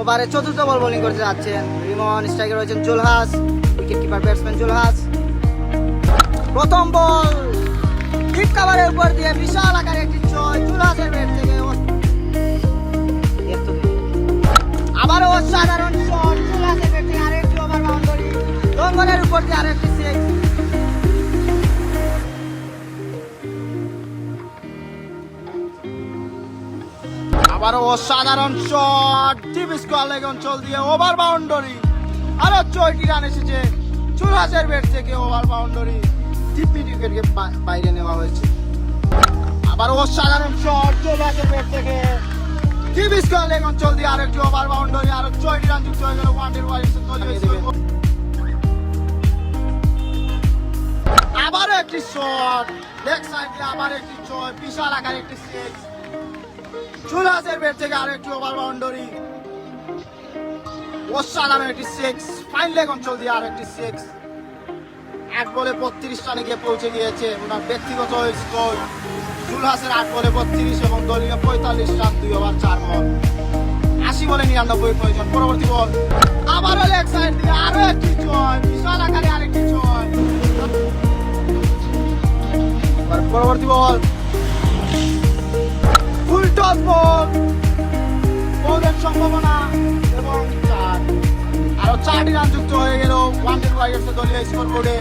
ওভারে চতুর্থ বল বোলিং করতে যাচ্ছেন রিমন। স্ট্রাইকে রয়েছেন Julhas, wicket keeper batsman Julhas. প্রথম বল ডিপ কাভারের উপর দিয়ে বিশাল আকারে একটি ছয় জুলহাসের ব্যাট থেকে। আবারও অসাধারণ শট জুলহাসের ব্যাট থেকে, আরেকটি ওভার বাউন্ডারি লঙ্ঘনের উপর দিয়ে আরেকটি সিক্স। আবারও অসাধারণ শট ডিপ স্কোয়ার লেগ অঞ্চল দিয়ে ওভার বাউন্ডারি। আরো 6টি রান এসেছে জুলহাসের ব্যাট থেকে, ওভার বাউন্ডারি ডিপ মিড উইকেটকে বাইরে নেওয়া হয়েছে। আবার অসাধারণ শট জুলহাসের ব্যাট থেকে ডিপ স্কোয়ার লেগ অঞ্চল দিয়ে আরেকটি ওভার বাউন্ডারি। আরো 6টি রান যুক্ত হয়ে গেল ওয়ানডের ওয়ারিয়র্সের দলীয় স্কোর। আবারও একটি শট লেগ সাইড দিয়ে, আবার একটি ছয় বিশাল আকার একটি সিক্স জুলহাসের ব্যাট থেকে, আরেকটি ওভার বাউন্ডারি। অসাধারণ একটি সিক্স ফাইন লেগ অঞ্চল দিয়ে আরেকটি সিক্স। 8 বলে 32 রানে গিয়ে পৌঁছে গিয়েছে ওনার ব্যক্তিগত স্কোর। জুলহাসের 8 বলে 32 এবং দলীয় 45 রান 2 ওভার 4 বল। 80 বলে 99 প্রয়োজন। পরবর্তী বল আবারও লেগ সাইড দিয়ে আরো একটি ছয় বিশাল আকারে আরেকটি ছয়। পরবর্তী বল ফুল টস বল, বোলিং সম্ভাবনা এবং 4। আরো 4টি রান যুক্ত হয়ে গেল ওয়ানডে ওয়ারিয়র্সের দলীয় স্কোর বোর্ডে।